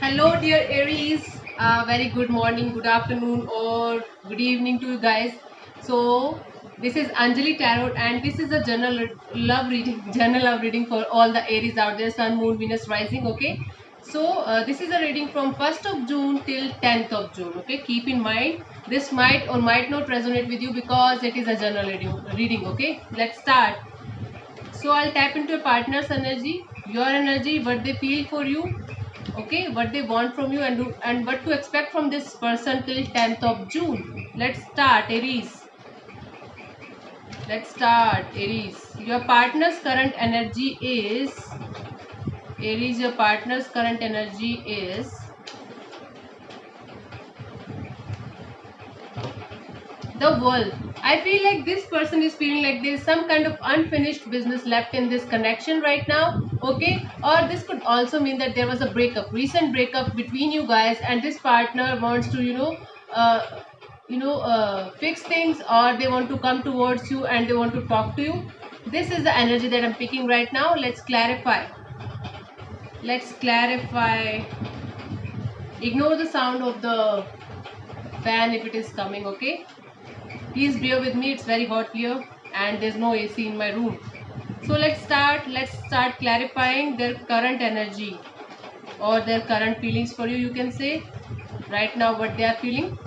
Hello, dear Aries. Very good morning, good afternoon, or good evening to you guys. So, this is Anjali Tarot, and this is a general love reading, general love reading for all the Aries out there, Sun, Moon, Venus, Rising. Okay. So, this is a reading from 1st of June till 10th of June. Okay. Keep in mind, this might or might not resonate with you because it is a general reading. Okay. Let's start. So, I'll tap into your partner's energy, your energy, what they feel for you, okay, what they want from you, and what to expect from this person till 10th of June. Let's start, Aries. Let's start, Aries. Your partner's current energy is Aries. Your partner's current energy is the World. I feel like this person is feeling like there is some kind of unfinished business left in this connection right now, okay? Or this could also mean that there was a breakup, recent breakup between you guys, and this partner wants to, fix things, or they want to come towards you and they want to talk to you. This is the energy that I'm picking right now. Let's clarify. Let's clarify. Ignore the sound of the fan if it is coming, okay? Please bear with me, it's very hot here and there's no AC in my room. So let's start clarifying their current energy or their current feelings for you. You can say right now what they are feeling.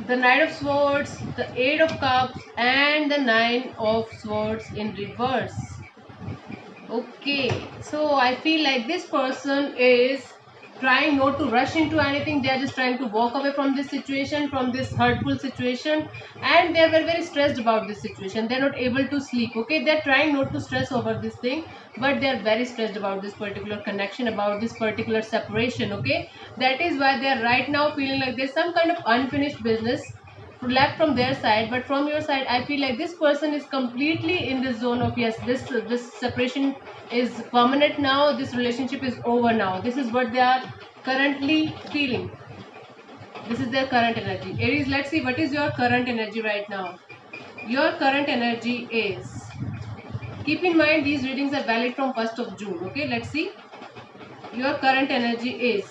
The Knight of Swords, the Eight of Cups, and the Nine of Swords in reverse. Okay, so I feel like this person is trying not to rush into anything. They are just trying to walk away from this situation, from this hurtful situation, and they are very stressed about this situation. They are not able to sleep. Okay, they are trying not to stress over this thing, but they are very stressed about this particular connection, about this particular separation. Okay, that is why they are right now feeling like there's some kind of unfinished business left from their side. But from your side, I feel like this person is completely in this zone of yes, this separation is permanent now, this relationship is over now. This is what they are currently feeling. This is their current energy. Aries, let's see what is your current energy right now. Your current energy is, keep in mind these readings are valid from 1st of June. Okay, let's see. Your current energy is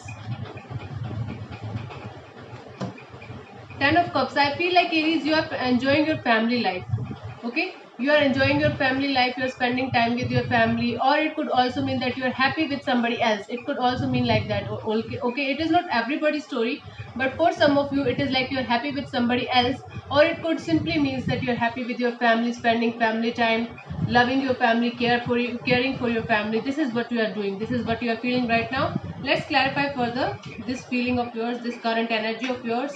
Ten of Cups. I feel like Aries, you are enjoying your family life. Okay, you are enjoying your family life. You are spending time with your family, or it could also mean that you are happy with somebody else. It could also mean like that. Okay, it is not everybody's story, but for some of you, it is like you are happy with somebody else, or it could simply means that you are happy with your family, spending family time, loving your family, caring for your family. This is what you are doing. This is what you are feeling right now. Let's clarify further this feeling of yours, this current energy of yours.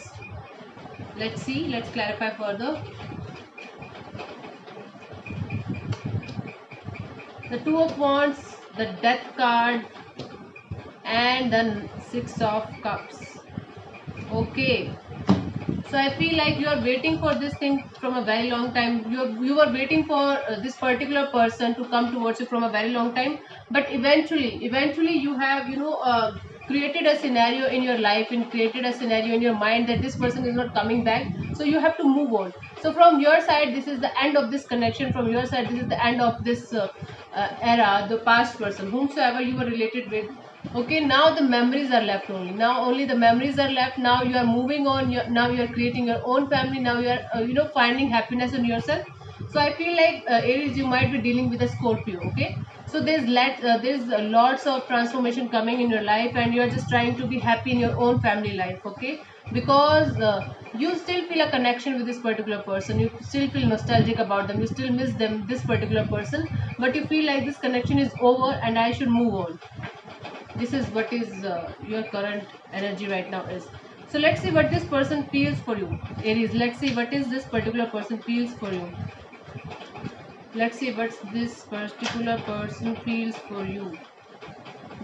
Let's see. Let's clarify further. The Two of Wands, the Death card, and the Six of Cups. Okay. So I feel like you are waiting for this thing from a very long time. You were waiting for this particular person to come towards you from a very long time. But eventually you have created a scenario in your life and created a scenario in your mind that this person is not coming back. So you have to move on. So from your side, this is the end of this connection. From your side, this is the end of this era, the past person, whomsoever you were related with. Okay, now the memories are left only. Now only the memories are left. Now you are moving on. Now you are creating your own family. Now you are finding happiness in yourself. So I feel like Aries, you might be dealing with a Scorpio. Okay, so there's lots of transformation coming in your life, and you are just trying to be happy in your own family life. Okay, because you still feel a connection with this particular person. You still feel nostalgic about them. You still miss them, this particular person, but you feel like this connection is over and I should move on. This is what is your current energy right now is. So let's see what this person feels for you, Aries. Let's see what is this particular person feels for you. Let's see what this particular person feels for you.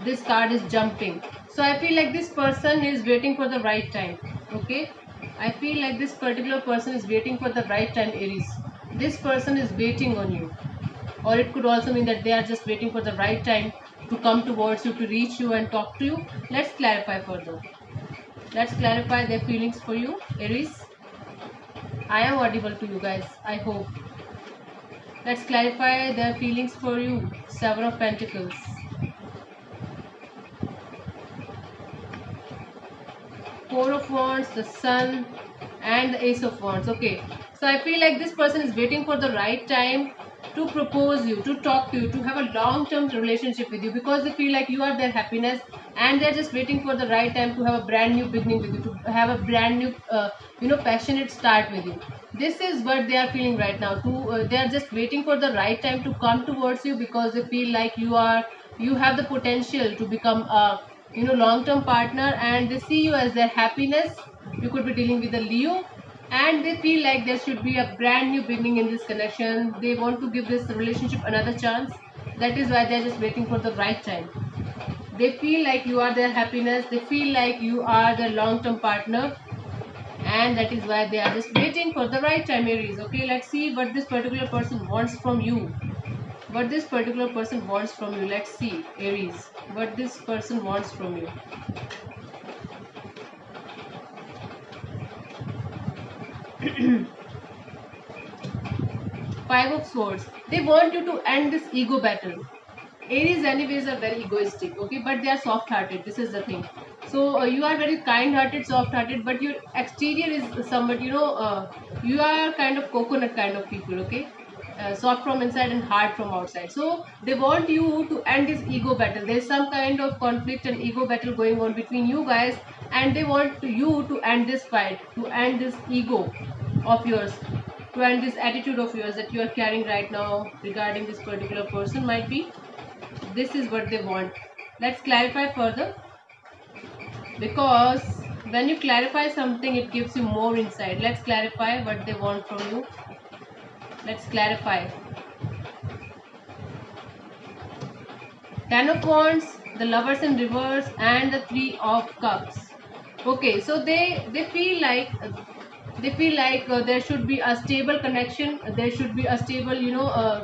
This card is jumping. So I feel like this person is waiting for the right time. Okay, I feel like this particular person is waiting for the right time, Aries. This person is waiting on you, or it could also mean that they are just waiting for the right time to come towards you, to reach you and talk to you. Let's clarify further. Let's clarify their feelings for you, Aries. I am audible to you guys, I hope. Let's clarify their feelings for you, Seven of Pentacles. Four of Wands, the Sun, and the Ace of Wands. Okay, so I feel like this person is waiting for the right time to propose you, to talk to you, to have a long-term relationship with you, because they feel like you are their happiness, and they're just waiting for the right time to have a brand new beginning with you, to have a brand new passionate start with you. This is what they are feeling right now. They are just waiting for the right time to come towards you, because they feel like you have the potential to become a long-term partner, and they see you as their happiness. You could be dealing with a Leo, and they feel like there should be a brand new beginning in this connection. They want to give this relationship another chance. That is why they're just waiting for the right time. They feel like you are their happiness. They feel like you are their long-term partner, and that is why they are just waiting for the right time, Aries. Okay, let's see what this particular person wants from you. What this particular person wants from you. Let's see, Aries, what this person wants from you. Five of Swords. They want you to end this ego battle. Aries anyways are very egoistic, okay, but they are soft-hearted. This is the thing. So you are very kind-hearted, soft-hearted, but your exterior is somewhat, you are kind of coconut kind of people, okay, soft from inside and hard from outside. So they want you to end this ego battle. There is some kind of conflict and ego battle going on between you guys, and they want you to end this fight, to end this ego of yours, to end this attitude of yours that you are carrying right now regarding this particular person. Might be this is what they want. Let's clarify further, because when you clarify something, it gives you more insight. Let's clarify what they want from you. Let's clarify. Ten of Wands, the Lovers in reverse, and the Three of Cups. Okay, so they feel like there should be a stable connection. There should be a stable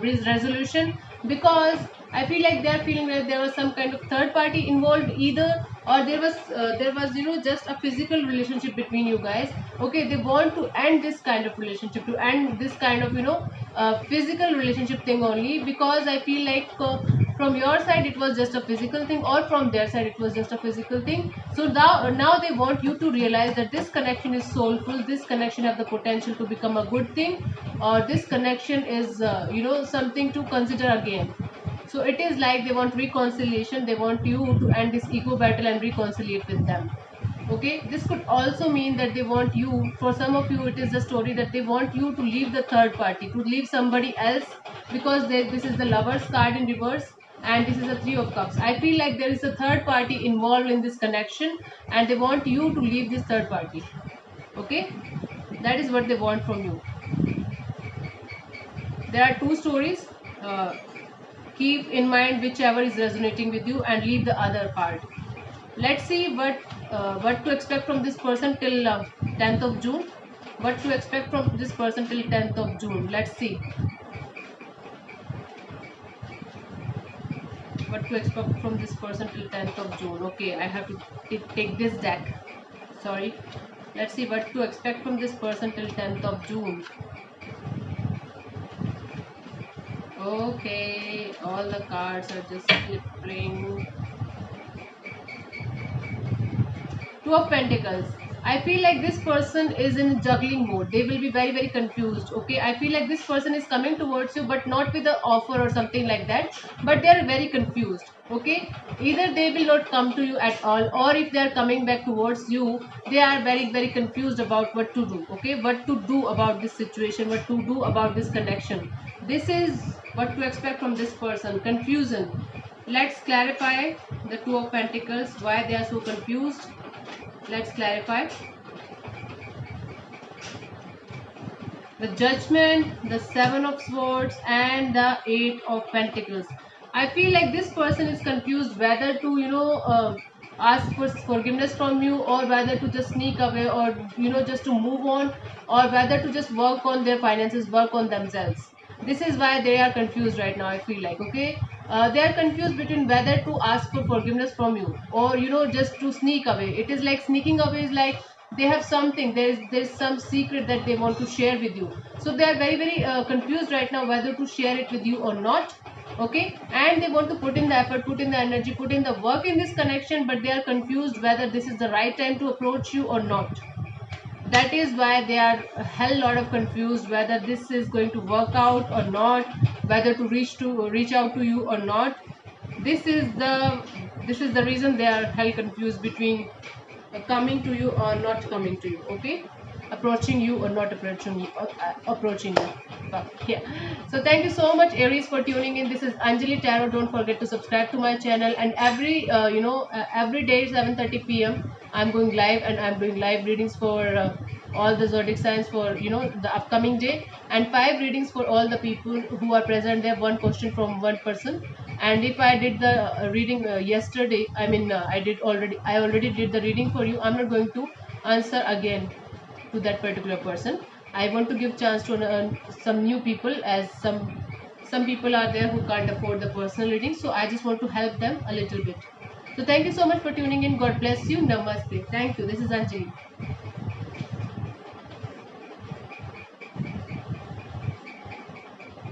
resolution, because I feel like they are feeling like there was some kind of third party involved either, or there was just a physical relationship between you guys. Okay, they want to end this kind of relationship, to end this kind of physical relationship thing only, because I feel like from your side it was just a physical thing, or from their side it was just a physical thing. So now they want you to realize that this connection is soulful. This connection have the potential to become a good thing, or this connection is something to consider again. So it is like they want reconciliation. They want you to end this ego battle and reconcile with them. Okay, this could also mean that they want you, for some of you it is the story that they want you to leave the third party, to leave somebody else, because this is the Lovers card in reverse, and this is the Three of Cups. I feel like there is a third party involved in this connection, and they want you to leave this third party. Okay, that is what they want from you. There are two stories. Keep in mind whichever is resonating with you, and leave the other part. Let's see what to expect from this person till 10th of June. What to expect from this person till 10th of June. Let's see what to expect from this person till 10th of June. Okay, I have to take this deck. Sorry. Let's see what to expect from this person till 10th of June. Okay, all the cards are just flipping. Two of Pentacles. I feel like this person is in juggling mode. They will be very, very confused. Okay, I feel like this person is coming towards you, but not with an offer or something like that. But they are very confused. Okay, either they will not come to you at all, or if they are coming back towards you, they are very, very confused about what to do. Okay, what to do about this situation, what to do about this connection. This is what to expect from this person. Confusion. Let's clarify the Two of Pentacles, why they are so confused. Let's clarify. The Judgment, the Seven of Swords, and the Eight of Pentacles. I feel like this person is confused whether to ask for forgiveness from you, or whether to just sneak away, or just to move on, or whether to just work on their finances, work on themselves. This is why they are confused right now, I feel like. Okay, they are confused between whether to ask for forgiveness from you, or just to sneak away. It is like sneaking away is like they have something, there's some secret that they want to share with you. So they are very confused right now whether to share it with you or not. Okay, and they want to put in the effort, put in the energy, put in the work in this connection, but they are confused whether this is the right time to approach you or not. That is why they are a hell lot of confused whether this is going to work out or not, whether to reach out to you or not. This is the reason they are hell confused between coming to you or not coming to you. Okay, approaching you or not approaching you, approaching you. Yeah. So thank you so much, Aries, for tuning in. This is Anjali Tarot. Don't forget to subscribe to my channel, and every day 7:30 p.m. I'm going live, and I'm doing live readings for all the zodiac signs for the upcoming day, and 5 readings for all the people who are present there. One question from one person. And if I did the reading yesterday, I already did the reading for you. I'm not going to answer again to that particular person. I want to give chance to some new people, as some people are there who can't afford the personal reading, so I just want to help them a little bit. So thank you so much for tuning in. God bless you. Namaste. Thank you. This is Anjali.